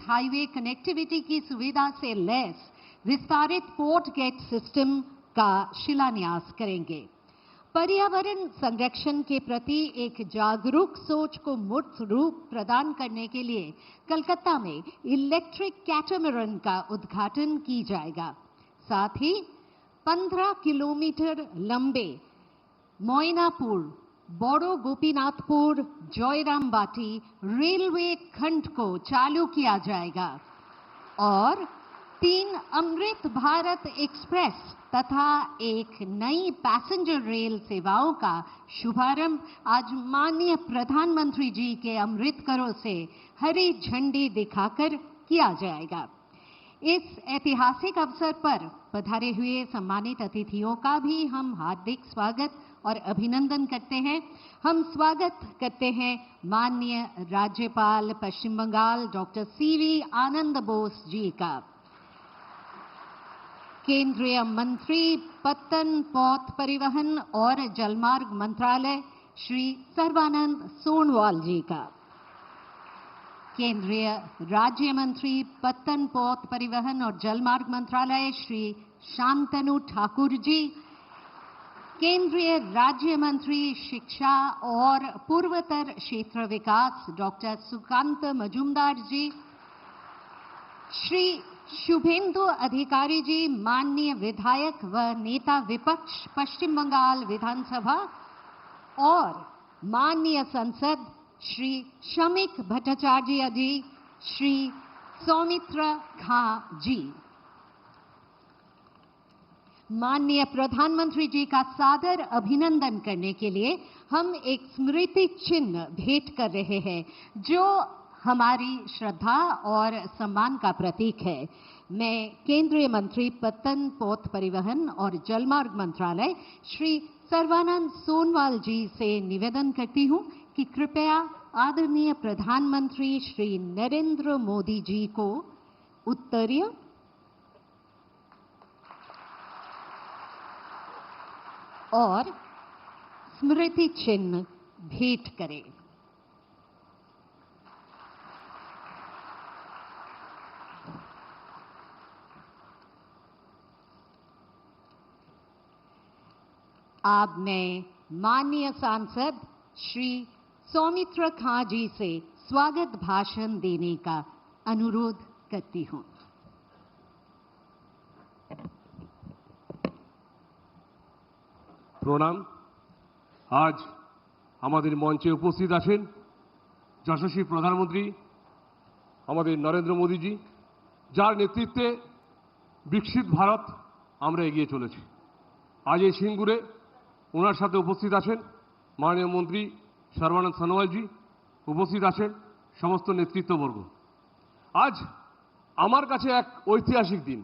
Highway connectivity की सुविधा से लैस विस्तारित पोर्ट गेट सिस्टम का शिलान्यास करेंगे। पर्यावरण संरक्षण के प्रति एक जागरूक सोच को मूर्त रूप प्रदान करने के लिए कलकत्ता में इलेक्ट्रिक कैटामरन का उद्घाटन की जाएगा। साथ ही 15 किलोमीटर लंबे मोइनापुर, बड़ो गोपीनाथपुर, जयरामबाटी रेलवे खंड को चालू किया जाएगा और 3 अमृत भारत एक्सप्रेस तथा एक नई पैसेंजर रेल सेवाओं का शुभारंभ आज माननीय प्रधानमंत्री जी के अमृत करों से हरी झंडी दिखाकर किया जाएगा। इस ऐतिहासिक अवसर पर पधारे हुए सम्मानित अतिथियों का भी हम हार्दिक स्वागत और अभिनंदन करते हैं। हम स्वागत करते हैं माननीय राज्यपाल पश्चिम बंगाल डॉक्टर सीवी आनंद बोस जी का, केंद्रीय मंत्री पत्तन, पौध परिवहन और जलमार्ग मंत्रालय श्री सर्बानंद सोनोवाल जी का, केंद्रीय राज्य मंत्री पत्तन, पौध परिवहन और जलमार्ग मंत्रालय श्री शांतनु ठाकुर जी, केंद्रीय राज्य मंत्री शिक्षा और पूर्वोत्तर क्षेत्र विकास डॉक्टर सुकांत मजूमदार जी, श्री शुभेंदु अधिकारी जी, माननीय विधायक व नेता विपक्ष पश्चिम बंगाल विधानसभा, और माननीय सांसद श्री शमिक भट्टाचार्य जी, श्री सौमित्र खां जी। माननीय प्रधानमंत्री जी का सादर अभिनंदन करने के लिए हम एक स्मृति चिन्ह भेंट कर रहे हैं जो हमारी श्रद्धा और सम्मान का प्रतीक है। मैं केंद्रीय मंत्री पत्तन, पौध परिवहन और जलमार्ग मंत्रालय श्री सर्बानंद सोनोवाल जी से निवेदन करती हूं कि कृपया आदरणीय प्रधानमंत्री श्री नरेंद्र मोदी जी को उत्तरीय और स्मृति चिन्ह भेंट करें। अब मैं माननीय सांसद श्री सौमित्र खां जी से स्वागत भाषण देने का अनुरोध करती हूं। প্রণাম। আজ আমাদের মঞ্চে উপস্থিত আছেন যশস্বী প্রধানমন্ত্রী আমাদের নরেন্দ্র মোদীজি, যার নেতৃত্বে বিকশিত ভারত আমরা এগিয়ে চলেছি। আজ এই সিঙ্গুরে ওনার সাথে উপস্থিত আছেন মাননীয় মন্ত্রী সর্বানন্দ সোনোয়ালজি, উপস্থিত আছেন সমস্ত নেতৃত্ববর্গ। আজ আমার কাছে এক ঐতিহাসিক দিন,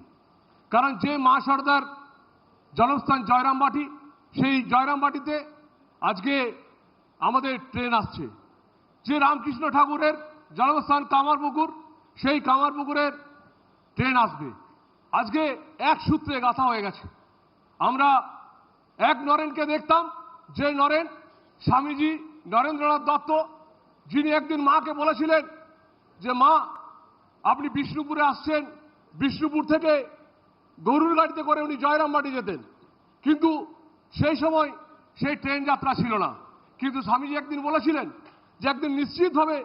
কারণ যে মা সর্দার জন্মস্থান জয়রামবাটি, সেই জয়রামবাটিতে আজকে আমাদের ট্রেন আসছে। যে রামকৃষ্ণ ঠাকুরের জন্মস্থান কামারপুকুর, সেই কামারপুকুরের ট্রেন আসবে। আজকে এক সূত্রে গাঁথা হয়ে গেছে। আমরা এক নরেনকে দেখতাম, যে নরেন স্বামীজি নরেন্দ্রনাথ দত্ত, যিনি একদিন মাকে বলেছিলেন যে মা আপনি বিষ্ণুপুরে আসছেন, বিষ্ণুপুর থেকে গরুর গাড়িতে করে উনি জয়রামবাটি যেতেন, কিন্তু সেই সময় সেই ট্রেন যাত্রা ছিল না। কিন্তু স্বামীজি একদিন বলেছিলেন যে একদিন নিশ্চিতভাবে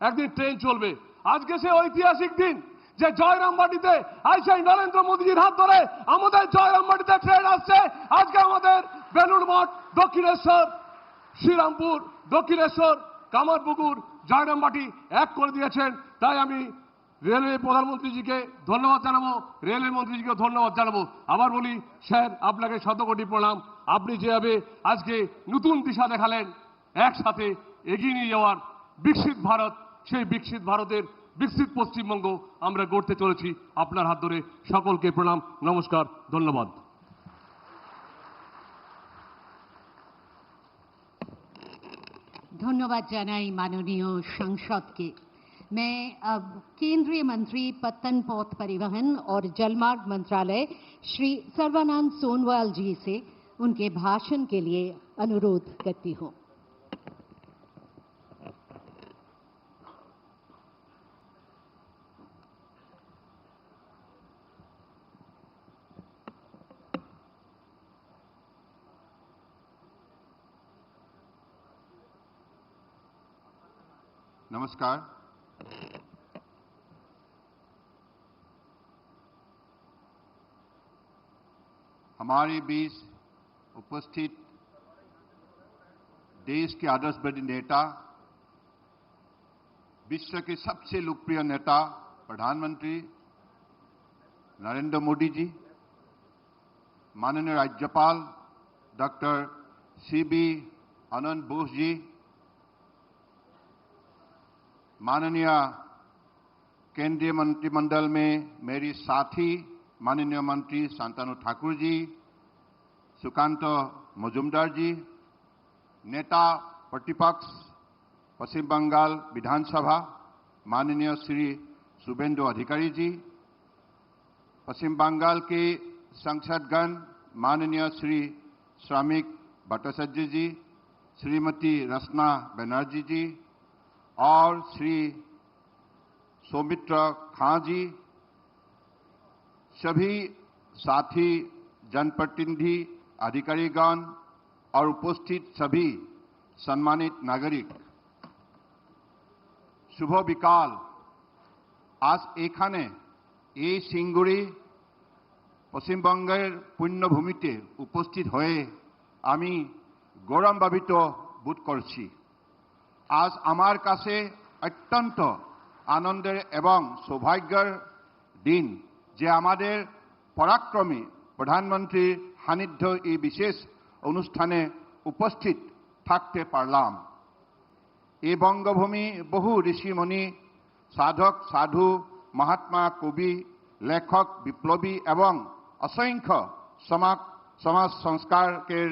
একদিন ট্রেন চলবে। আজকে সে ঐতিহাসিক দিন যে জয়রামবাটিতে আইসাই নরেন্দ্র মোদীজির হাত ধরে আমাদের জয়রামবাটিতে ট্রেন আসছে। আজকে আমাদের বেলুড় মঠ, দক্ষিণেশ্বর, শ্রীরামপুর, দক্ষিণেশ্বর, কামারপুকুর, জয়রামবাটি এক করে দিয়েছেন। তাই আমি রেলওয়ে প্রধানমন্ত্রীজিকে ধন্যবাদ জানাবো, রেলওয়ে মন্ত্রীজিকে ধন্যবাদ জানাবো। আবার বলি স্যার, আপনাকে শতকোটি প্রণাম। আপনি যেভাবে আজকে নতুন দিশা দেখালেন একসাথে এগিয়ে নিয়ে যাওয়ার বিকশিত ভারত, সেই বিকশিত ভারতের বিকশিত পশ্চিমবঙ্গ আমরা গড়তে চলেছি। আপনার হাত ধরে সকলকে প্রণাম, নমস্কার, ধন্যবাদ। ধন্যবাদ জানাই মাননীয় सांसद। मैं अब केंद्रीय मंत्री पत्तन, पौध परिवहन और जलमार्ग मंत्रालय श्री सर्बानंद सोनोवाल जी से उनके भाषण के लिए अनुरोध करती हूं। नमस्कार। हमारे बीच उपस्थित देश के आदर्शवादी नेता, विश्व के सबसे लोकप्रिय नेता प्रधानमंत्री नरेंद्र मोदी जी, माननीय राज्यपाल डॉक्टर सीबी आनंद बोस जी, माननीय केंद्रीय मंत्रिमंडल में मेरी साथी माननीय मंत्री शांतनु ठाकुर जी, सुकांत मजुमदार जी, नेता प्रतिपक्ष पश्चिम बंगाल विधानसभा माननीय श्री शुभेंदु अधिकारी जी, पश्चिम बंगाल के सांसदगण माननीय श्री श्रमिक भट्टाचार्य जी, श्रीमती रचना बनर्जी जी और श्री सौमित्र खां जी, सभी साथी जनप्रतिनिधि अधिकारीगण और उपस्थित सभी सम्मानित नागरिक, शुभ বিকাল। आज এখানে এই সিঙ্গুরি পশ্চিমবঙ্গের পুণ্যভূমিতে উপস্থিত হয়ে আমি গৌরবান্বিত বোধ করছি। আজ আমার কাছে অত্যন্ত আনন্দের এবং সৌভাগ্যের দিন যে আমাদের পরাক্রমী প্রধানমন্ত্রীর সান্নিধ্য এই বিশেষ অনুষ্ঠানে উপস্থিত থাকতে পারলাম। এই বঙ্গভূমি বহু ঋষিমণি, সাধক সাধু, মহাত্মা, কবি, লেখক, বিপ্লবী এবং অসংখ্য সমাজ সংস্কারকের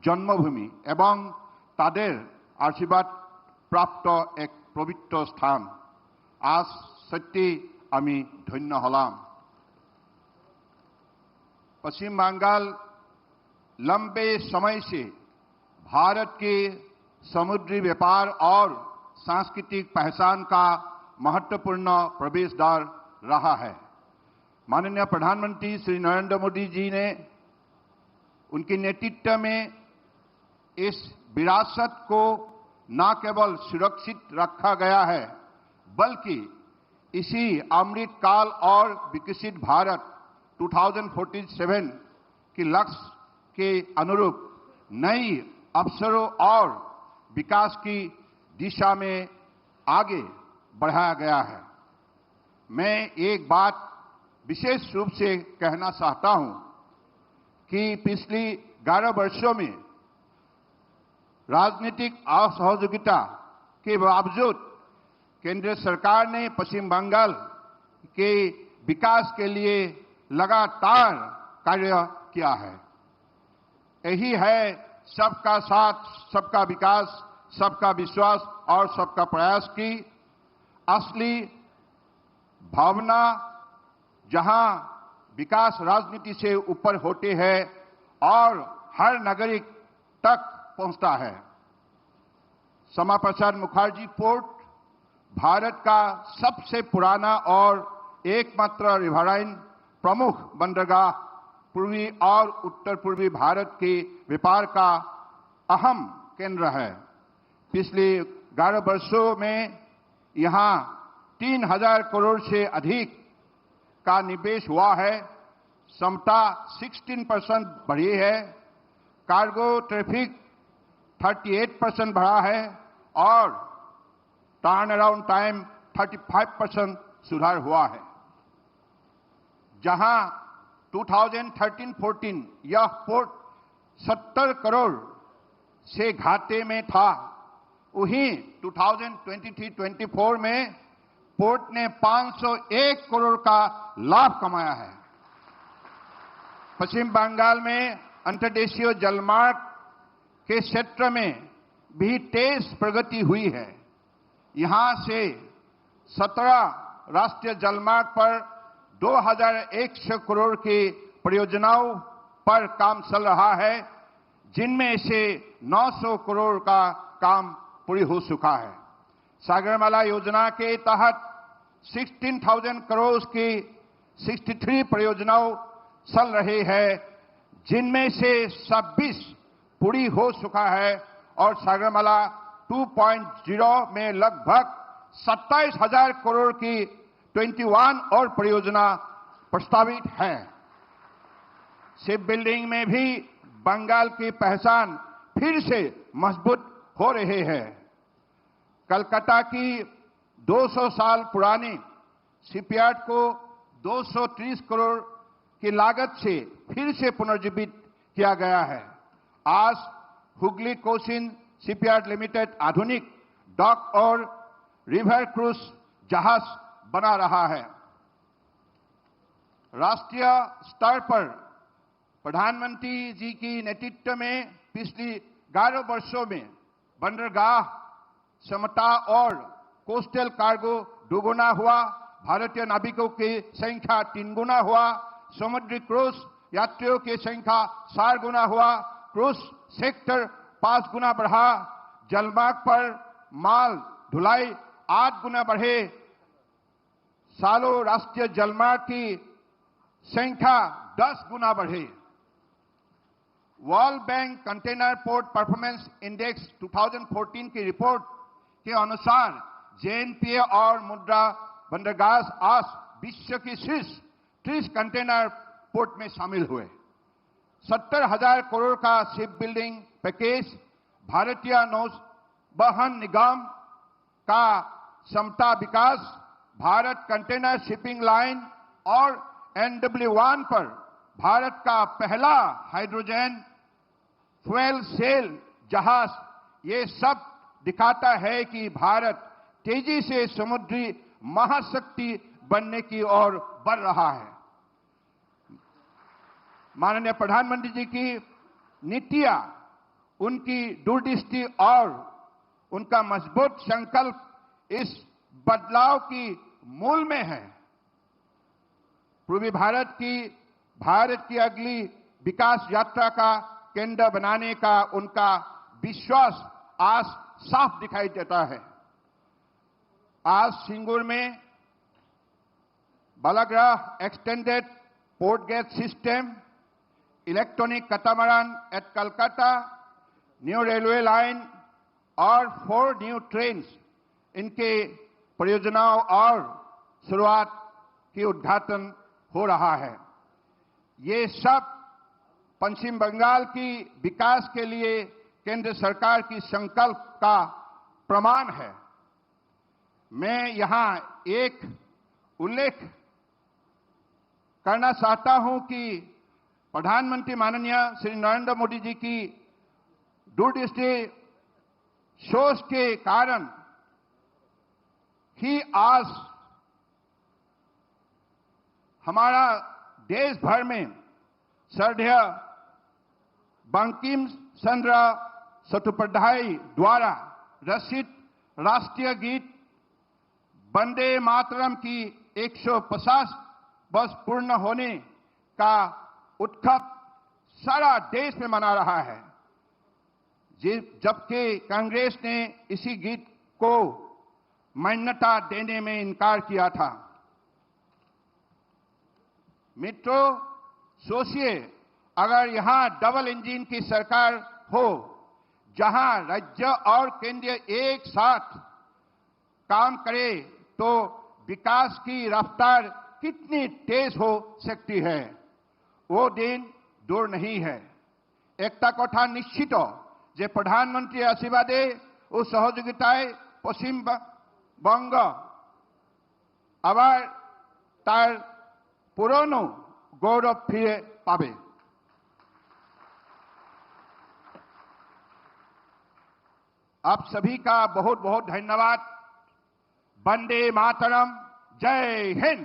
জন্মভূমি এবং তাদের আশীর্বাদ প্রাপ্ত এক পবিত্র স্থান। আজ সত্যি আমি ধন্য হলাম। पश्चिम बंगाल लंबे समय से भारत के समुद्री व्यापार और सांस्कृतिक पहचान का महत्वपूर्ण प्रवेश द्वार रहा है। माननीय प्रधानमंत्री श्री नरेंद्र मोदी जी ने उनके नेतृत्व में इस विरासत को न केवल सुरक्षित रखा गया है, बल्कि इसी अमृत काल और विकसित भारत 2047 के लक्ष्य के अनुरूप नई अवसरों और विकास की दिशा में आगे बढ़ाया गया है। मैं एक बात विशेष रूप से कहना चाहता हूं कि पिछली 11 वर्षों में राजनीतिक असहयोगिता के बावजूद केंद्र सरकार ने पश्चिम बंगाल के विकास के लिए लगातार कार्य किया है। यही है सबका साथ, सबका विकास, सबका विश्वास और सबका प्रयास की असली भावना, जहां विकास राजनीति से ऊपर होते हैं और हर नागरिक तक पहुंचता है। श्यामा प्रसाद मुखर्जी पोर्ट भारत का सबसे पुराना और एकमात्र रिवराइन प्रमुख बंदरगाह पूर्वी और उत्तर पूर्वी भारत के व्यापार का अहम केंद्र है। पिछले 11 वर्षों में यहां 3000 करोड़ से अधिक का निवेश हुआ है। क्षमता 16% बढ़ी है, कार्गो ट्रैफिक 38% बढ़ा है और टर्न अराउंड टाइम 35% सुधार हुआ है। जहां 2013-14 यह पोर्ट 70 करोड़ से घाटे में था, वहीं 2023-24 में पोर्ट ने 501 करोड़ का लाभ कमाया है। पश्चिम बंगाल में अंतर्देशीय जलमार्ग के क्षेत्र में भी तेज प्रगति हुई है। यहां से 17 राष्ट्रीय जलमार्ग पर 2100 करोड़ की परियोजनाओं पर काम चल रहा है, जिनमें से 900 करोड़ का काम पूरी हो चुका है। सागरमाला योजना के तहत 16,000 करोड़ की 63 परियोजनाओं चल रही है, जिनमें से 26 पूरी हो चुका है और सागरमाला 2.0 में लगभग 27,000 करोड़ की 21 और परियोजना प्रस्तावित है। शिप बिल्डिंग में भी बंगाल की पहचान फिर से मजबूत हो रही है। कलकत्ता की 200 साल पुरानी शिपयार्ड को 230 करोड़ की लागत से फिर से पुनर्जीवित किया गया है। आज हुगली कोचिन शिपयार्ड लिमिटेड आधुनिक डॉक और रिवर क्रूज जहाज बना रहा है। राष्ट्रीय स्तर पर प्रधानमंत्री जी की नेतृत्व में पिछले 11 वर्षों में बंदरगाह क्षमता और कोस्टल कार्गो दोगुना हुआ, भारतीय नाविकों की संख्या 3 गुना हुआ, समुद्री क्रूज यात्रियों की संख्या 4 गुना हुआ, क्रूज सेक्टर 5 गुना बढ़ा, जलमार्ग पर माल ढुलाई 8 गुना बढ़े, सालों राष्ट्रीय जलमार्ग की संख्या 10 गुना बढ़े। World bank container port performance index 2014 की रिपोर्ट के अनुसार जेएनपीए और मुद्रा बंदरगाह आज विश्व की शीर्ष 30 कंटेनर पोर्ट में शामिल हुए। 70,000 करोड़ का शिप बिल्डिंग पैकेज, भारतीय नौवहन निगम का क्षमता विकास, भारत कंटेनर शिपिंग लाइन और NW1 पर भारत का पहला हाइड्रोजन फ्यूल सेल जहाज, ये सब दिखाता है कि भारत तेजी से समुद्री महाशक्ति बनने की ओर बढ़ रहा है। माननीय प्रधानमंत्री जी की नीतियां, उनकी दूरदृष्टि और उनका मजबूत संकल्प इस बदलाव की मूल में है। पूर्वी भारत की अगली विकास यात्रा का केंद्र बनाने का उनका विश्वास आज साफ दिखाई देता है। आज सिंगूर में Balagarh extended port gate system, electronic catamaran at Calcutta, new railway line और 4 न्यू ट्रेन्स, इनके परियोजनाओं और शुरुआत की उद्घाटन हो रहा है। ये सब पश्चिम बंगाल की विकास के लिए केंद्र सरकार की संकल्प का प्रमाण है। मैं यहां एक उल्लेख करना चाहता हूं कि प्रधानमंत्री माननीय श्री नरेंद्र मोदी जी की दूरदृष्टि सोच के कारण ही आज हमारा देश भर में श्रद्धेय बंकिम चंद्र चट्टोपाध्याय द्वारा रचित राष्ट्रीय गीत वंदे मातरम की 150 वर्ष पूर्ण होने का उत्सव सारा देश में मना रहा है, जबकि कांग्रेस ने इसी गीत को मान्यता देने में इनकार किया था। मित्रों, सोचिए, अगर यहां डबल इंजन की सरकार हो, जहां राज्य और केंद्र एक साथ काम करे, तो विकास की रफ्तार कितनी तेज हो सकती है। वो दिन दूर नहीं है। एकता कथा निश्चित जे प्रधानमंत्री आशीर्वादे ও সহযোগিতায় পশ্চিমবঙ্গ আবার তার পুরনো गौरव फिरे पावे। आप सभी का बहुत बहुत धन्यवाद। वंदे मातरम, जय हिंद।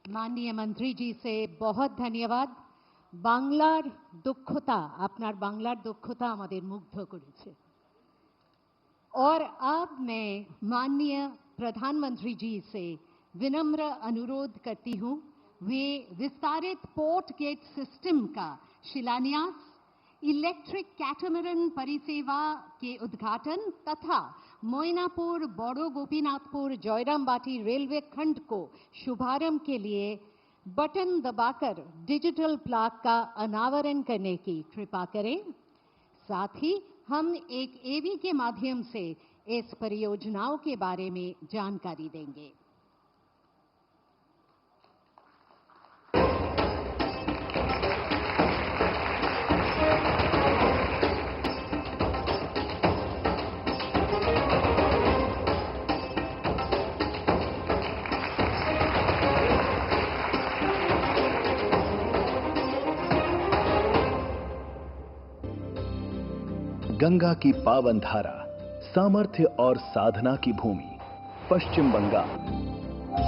माननीय मंत्री जी से बहुत धन्यवाद। बांग्लार दक्षता, आपनार बांग्लार दक्षता आमादेर मुग्ध करेছে। और अब मैं माननीय प्रधानमंत्री जी से विनम्र अनुरोध करती हूं, वे विस्तारित पोर्ट गेट सिस्टम का शिलान्यास, इलेक्ट्रिक कैटामरन परिसेवा के उद्घाटन तथा मोइनापुर, बड़ो गोपीनाथपुर, जयरामबाटी रेलवे खंड को शुभारंभ के लिए बटन दबाकर डिजिटल प्लाक का अनावरण करने की कृपा करें। साथ ही हम एक एवी के माध्यम से इस परियोजनाओं के बारे में जानकारी देंगे। गंगा की पावन धारा, सामर्थ्य और साधना की भूमि पश्चिम बंगाल।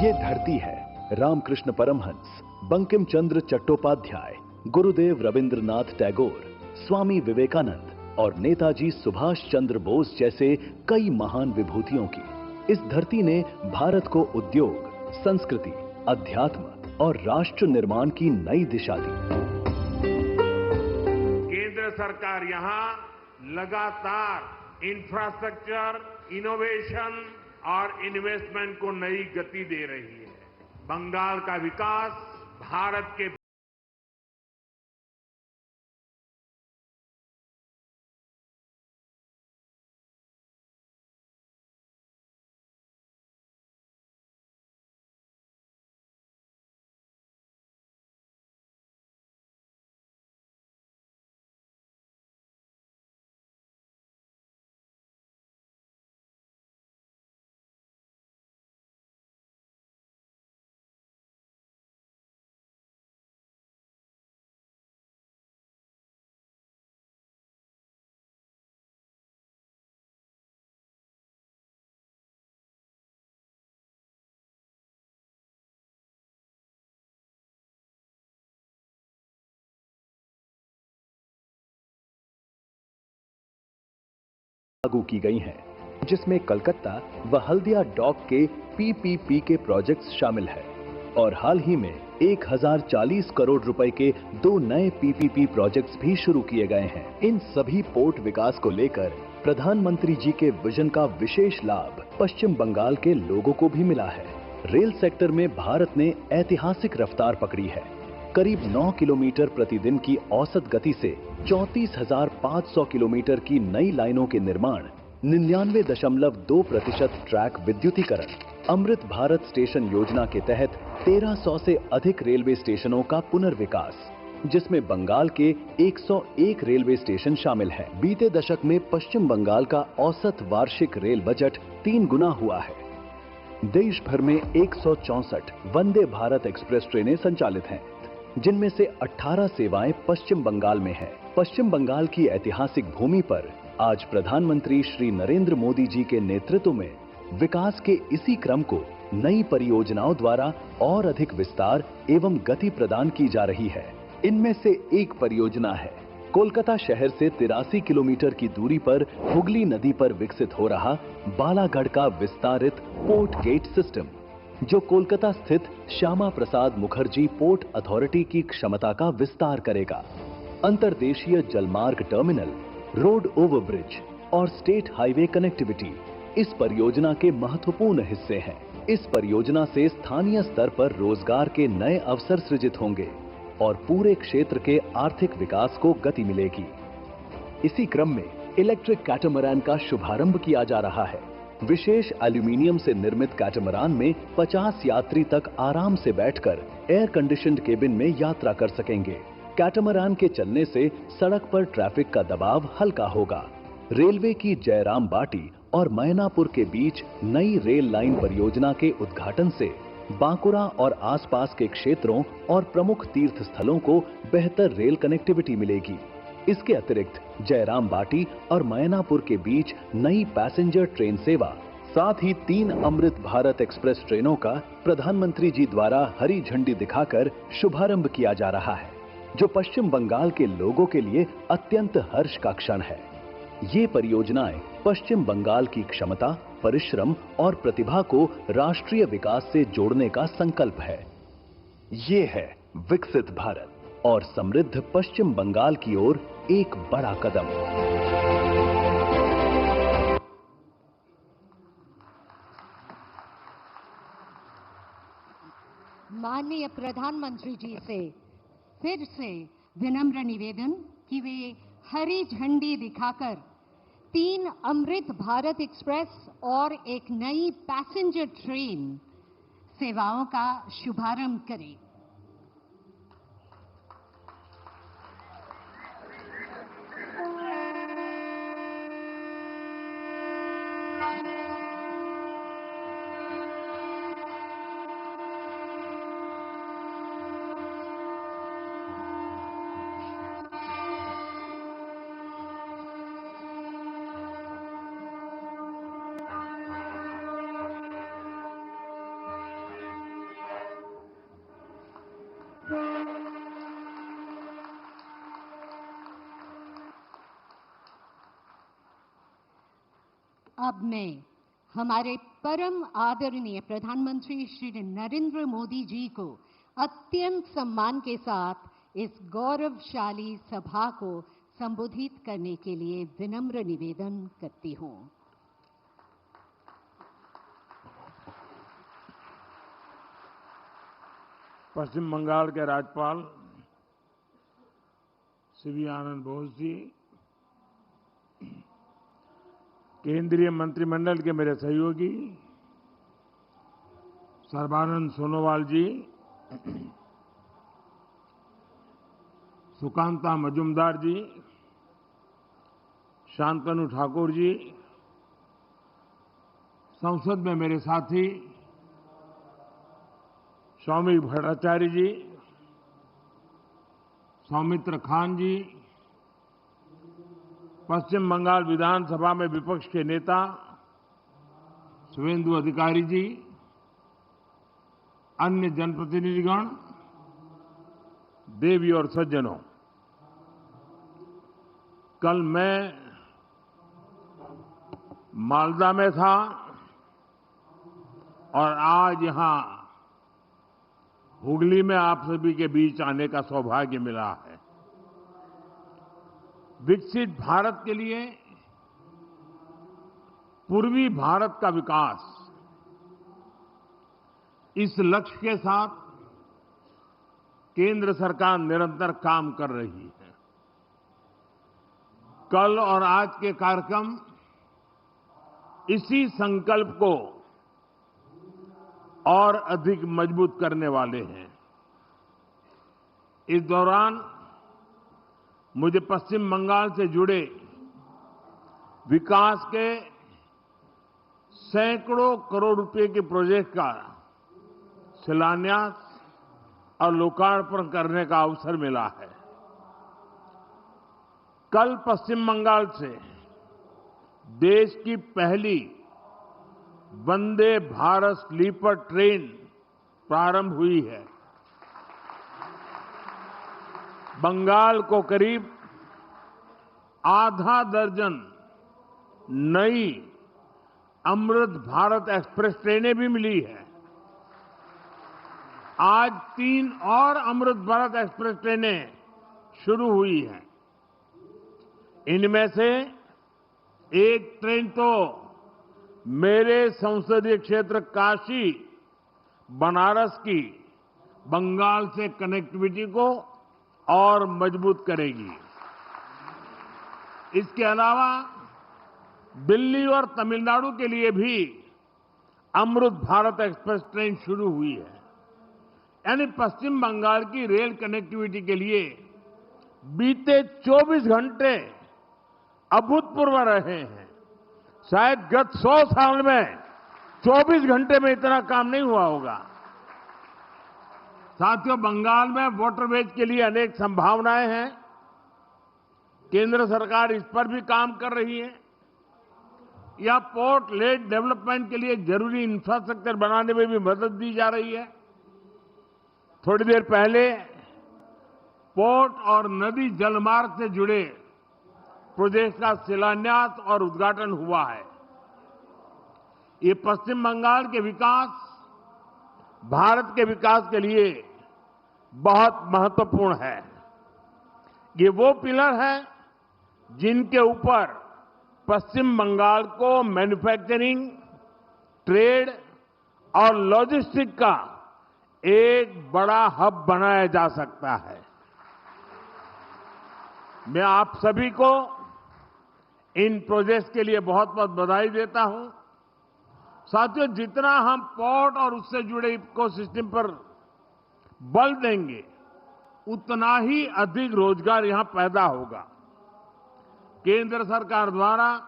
ये धरती है रामकृष्ण परमहंस, बंकिम चंद्र चट्टोपाध्याय, गुरुदेव रविंद्रनाथ टैगोर, स्वामी विवेकानंद और नेताजी सुभाष चंद्र बोस जैसे कई महान विभूतियों की। इस धरती ने भारत को उद्योग, संस्कृति, अध्यात्म और राष्ट्र निर्माण की नई दिशा दी। केंद्र सरकार यहाँ लगातार इंफ्रास्ट्रक्चर, इनोवेशन और इन्वेस्टमेंट को नई गति दे रही है। बंगाल का विकास भारत के लागू की गई हैं, जिसमें कलकत्ता व हल्दिया डॉक के पीपीपी के प्रोजेक्ट्स शामिल हैं और हाल ही में 1040 करोड़ रुपए के 2 नए पीपीपी प्रोजेक्ट्स भी शुरू किए गए हैं। इन सभी पोर्ट विकास को लेकर प्रधानमंत्री जी के विजन का विशेष लाभ पश्चिम बंगाल के लोगों को भी मिला है। रेल सेक्टर में भारत ने ऐतिहासिक रफ्तार पकड़ी है। करीब 9 किलोमीटर प्रतिदिन की औसत गति से 34,500 किलोमीटर की नई लाइनों के निर्माण, 99.2% ट्रैक विद्युतीकरण, अमृत भारत स्टेशन योजना के तहत 1300 से अधिक रेलवे स्टेशनों का पुनर्विकास, जिसमें बंगाल के 101 रेलवे स्टेशन शामिल हैं। बीते दशक में पश्चिम बंगाल का औसत वार्षिक रेल बजट 3 गुना हुआ है। देश भर में 164 वंदे भारत एक्सप्रेस ट्रेनें संचालित हैं, जिनमें से 18 सेवाएं पश्चिम बंगाल में हैं। पश्चिम बंगाल की ऐतिहासिक भूमि पर आज प्रधानमंत्री श्री नरेंद्र मोदी जी के नेतृत्व में विकास के इसी क्रम को नई परियोजनाओं द्वारा और अधिक विस्तार एवं गति प्रदान की जा रही है। इनमें से एक परियोजना है कोलकाता शहर से 83 किलोमीटर की दूरी पर हुगली नदी पर विकसित हो रहा बालागढ़ का विस्तारित पोर्ट गेट सिस्टम, जो कोलकाता स्थित श्यामा प्रसाद मुखर्जी पोर्ट अथॉरिटी की क्षमता का विस्तार करेगा। अंतर्देशीय जलमार्ग टर्मिनल, रोड ओवरब्रिज और स्टेट हाईवे कनेक्टिविटी इस परियोजना के महत्वपूर्ण हिस्से हैं। इस परियोजना से स्थानीय स्तर पर रोजगार के नए अवसर सृजित होंगे और पूरे क्षेत्र के आर्थिक विकास को गति मिलेगी। इसी क्रम में इलेक्ट्रिक कैटामरान का शुभारंभ किया जा रहा है। विशेष एल्यूमीनियम से निर्मित कैटामरान में 50 यात्री तक आराम से बैठकर एयर कंडीशन्ड केबिन में यात्रा कर सकेंगे। कैटामरान के चलने से सड़क पर ट्रैफिक का दबाव हल्का होगा। रेलवे की जयराम बाटी और मैनापुर के बीच नई रेल लाइन परियोजना के उद्घाटन से बांकुरा और आसपास के क्षेत्रों और प्रमुख तीर्थ स्थलों को बेहतर रेल कनेक्टिविटी मिलेगी। इसके अतिरिक्त जयराम बाटी और मैनापुर के बीच नई पैसेंजर ट्रेन सेवा, साथ ही 3 अमृत भारत एक्सप्रेस ट्रेनों का प्रधानमंत्री जी द्वारा हरी झंडी दिखाकर शुभारंभ किया जा रहा है, जो पश्चिम बंगाल के लोगों के लिए अत्यंत हर्ष का क्षण है। ये परियोजनाएं पश्चिम बंगाल की क्षमता, परिश्रम और प्रतिभा को राष्ट्रीय विकास से जोड़ने का संकल्प है। ये है विकसित भारत और समृद्ध पश्चिम बंगाल की ओर एक बड़ा कदम। माननीय प्रधानमंत्री जी से फिर से विनम्र निवेदन कि वे हरी झंडी दिखाकर 3 अमृत भारत एक्सप्रेस और एक नई पैसेंजर ट्रेन सेवाओं का शुभारंभ करें। अब मैं हमारे परम आदरणीय प्रधानमंत्री श्री नरेंद्र मोदी जी को अत्यंत सम्मान के साथ इस गौरवशाली सभा को संबोधित करने के लिए विनम्र निवेदन करती हूं। पश्चिम बंगाल के राज्यपाल सीवी आनंद बोस जी, केंद्रीय मंत्रिमंडल के मेरे सहयोगी सर्बानंद सोनोवाल जी, सुकांता मजुमदार जी, शांतनु ठाकुर जी, संसद में मेरे साथी सौमिक भट्टाचार्य जी, सौमित्र खान जी, पश्चिम बंगाल विधानसभा में विपक्ष के नेता शुभेंदु अधिकारी जी, अन्य जनप्रतिनिधिगण, देवी और सज्जनों, कल मैं मालदा में था और आज यहां हुगली में आप सभी के बीच आने का सौभाग्य मिला है। विकसित भारत के लिए पूर्वी भारत का विकास, इस लक्ष्य के साथ केंद्र सरकार निरंतर काम कर रही है। कल और आज के कार्यक्रम इसी संकल्प को और अधिक मजबूत करने वाले हैं। इस दौरान मुझे पश्चिम बंगाल से जुड़े विकास के सैकड़ों करोड़ रुपए के प्रोजेक्ट का शिलान्यास और लोकार्पण करने का अवसर मिला है। कल पश्चिम बंगाल से देश की पहली वंदे भारत स्लीपर ट्रेन प्रारंभ हुई है। बंगाल को करीब आधा दर्जन नई अमृत भारत एक्सप्रेस ट्रेनें भी मिली है। आज 3 और अमृत भारत एक्सप्रेस ट्रेनें शुरू हुई हैं। इनमें से एक ट्रेन तो मेरे संसदीय क्षेत्र काशी बनारस की बंगाल से कनेक्टिविटी को और मजबूत करेगी। इसके अलावा दिल्ली और तमिलनाडु के लिए भी अमृत भारत एक्सप्रेस ट्रेन शुरू हुई है। यानी पश्चिम बंगाल की रेल कनेक्टिविटी के लिए बीते 24 घंटे अभूतपूर्व रहे हैं। शायद गत 100 साल में 24 घंटे में इतना काम नहीं हुआ होगा। साथियों, बंगाल में वाटरवेज के लिए अनेक संभावनाएं हैं। केंद्र सरकार इस पर भी काम कर रही है। या पोर्ट लेड डेवलपमेंट के लिए जरूरी इंफ्रास्ट्रक्चर बनाने में भी मदद दी जा रही है। थोड़ी देर पहले पोर्ट और नदी जलमार्ग से जुड़े प्रोजेक्ट का शिलान्यास और उद्घाटन हुआ है। ये पश्चिम बंगाल के विकास, भारत के विकास के लिए बहुत महत्वपूर्ण है। ये वो पिलर है जिनके ऊपर पश्चिम बंगाल को मैन्युफैक्चरिंग, ट्रेड और लॉजिस्टिक का एक बड़ा हब बनाया जा सकता है। मैं आप सभी को इन प्रोजेक्ट्स के लिए बहुत बहुत बधाई देता हूं। साथियों, जितना हम पोर्ट और उससे जुड़े इकोसिस्टम पर बल देंगे, उतना ही अधिक रोजगार यहां पैदा होगा। केंद्र सरकार द्वारा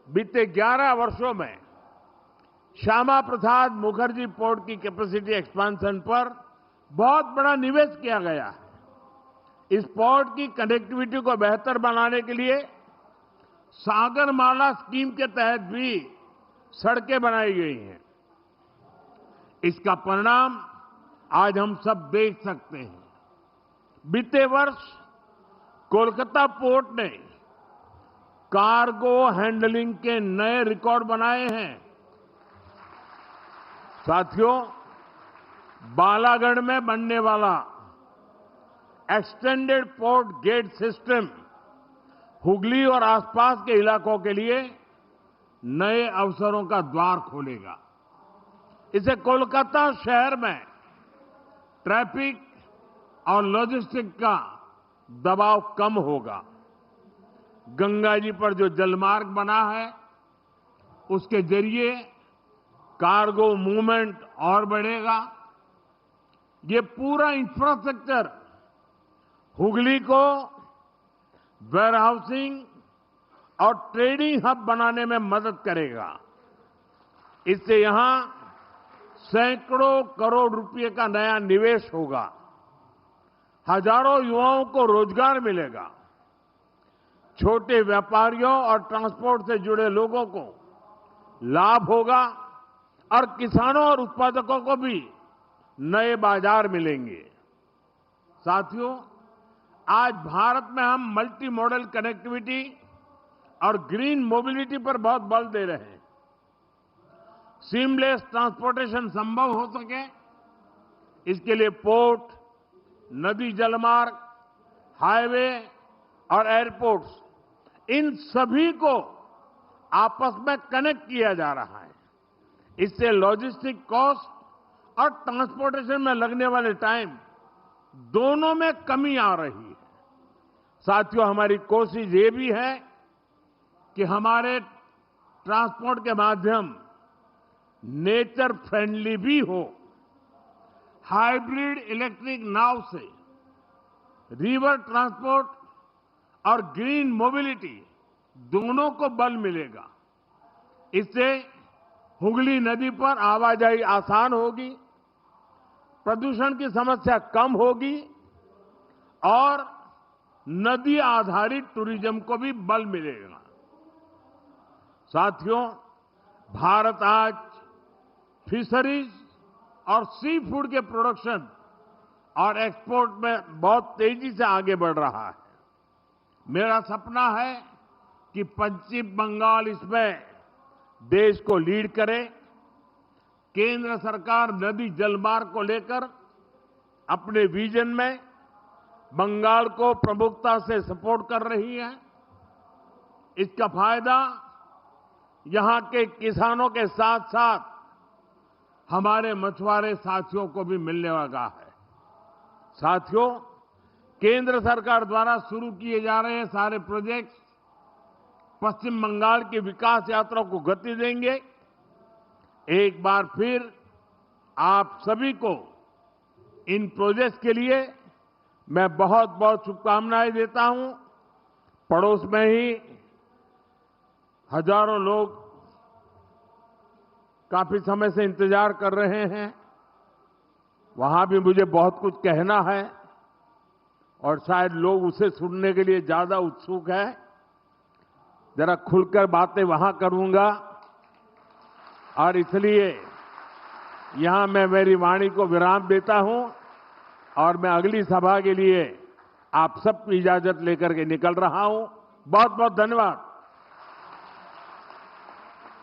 बीते 11 वर्षों में श्यामा प्रसाद मुखर्जी पोर्ट की कैपेसिटी एक्सपेंशन पर बहुत बड़ा निवेश किया गया है। इस पोर्ट की कनेक्टिविटी को बेहतर बनाने के लिए सागरमाला स्कीम के तहत भी सड़कें बनाई गई हैं। इसका परिणाम आज हम सब देख सकते हैं। बीते वर्ष कोलकाता पोर्ट ने कार्गो हैंडलिंग के नए रिकॉर्ड बनाए हैं। साथियों, बालागढ़ में बनने वाला extended port gate system Hooghly और आसपास के इलाकों के लिए नए अवसरों का द्वार खोलेगा। इससे कोलकाता शहर में ट्रैफिक और लॉजिस्टिक का दबाव कम होगा। गंगा जी पर जो जलमार्ग बना है, उसके जरिए कार्गो मूवमेंट और बढ़ेगा। ये पूरा इंफ्रास्ट्रक्चर हुगली को वेयरहाउसिंग और ट्रेडिंग हब बनाने में मदद करेगा। इससे यहां सैकड़ों करोड़ रुपए का नया निवेश होगा। हजारों युवाओं को रोजगार मिलेगा। छोटे व्यापारियों और ट्रांसपोर्ट से जुड़े लोगों को लाभ होगा और किसानों और उत्पादकों को भी नए बाजार मिलेंगे। साथियों, आज भारत में हम मल्टी मॉडल कनेक्टिविटी और ग्रीन मोबिलिटी पर बहुत बल दे रहे हैं। सीमलेस ट्रांसपोर्टेशन संभव हो सके, इसके लिए पोर्ट, नदी जलमार्ग, हाईवे और एयरपोर्ट्स, इन सभी को आपस में कनेक्ट किया जा रहा है। इससे लॉजिस्टिक कॉस्ट और ट्रांसपोर्टेशन में लगने वाले टाइम दोनों में कमी आ रही है। साथियों, हमारी कोशिश ये भी है कि हमारे ट्रांसपोर्ट के माध्यम नेचर फ्रेंडली भी हो। हाइब्रिड इलेक्ट्रिक नाव से रिवर ट्रांसपोर्ट और ग्रीन मोबिलिटी दोनों को बल मिलेगा। इससे हुगली नदी पर आवाजाही आसान होगी, प्रदूषण की समस्या कम होगी और नदी आधारित टूरिज्म को भी बल मिलेगा। साथियों, भारत आज फिशरीज और सी फूड के प्रोडक्शन और एक्सपोर्ट में बहुत तेजी से आगे बढ़ रहा है। मेरा सपना है कि पश्चिम बंगाल इसमें देश को लीड करे। केंद्र सरकार नदी जलमार्ग को लेकर अपने विजन में बंगाल को प्रमुखता से सपोर्ट कर रही है। इसका फायदा यहां के किसानों के साथ साथ हमारे मछुआरे साथियों को भी मिलने वाला है। साथियों, केंद्र सरकार द्वारा शुरू किए जा रहे सारे प्रोजेक्ट्स पश्चिम बंगाल की विकास यात्रा को गति देंगे। एक बार फिर आप सभी को इन प्रोजेक्ट्स के लिए मैं बहुत बहुत शुभकामनाएं देता हूं। पड़ोस में ही हजारों लोग काफी समय से इंतजार कर रहे हैं। वहां भी मुझे बहुत कुछ कहना है और शायद लोग उसे सुनने के लिए ज्यादा उत्सुक है। जरा खुलकर बातें वहां करूंगा और इसलिए यहां मैं मेरी वाणी को विराम देता हूं और मैं अगली सभा के लिए आप सबकी इजाजत लेकर के निकल रहा हूं। बहुत बहुत धन्यवाद।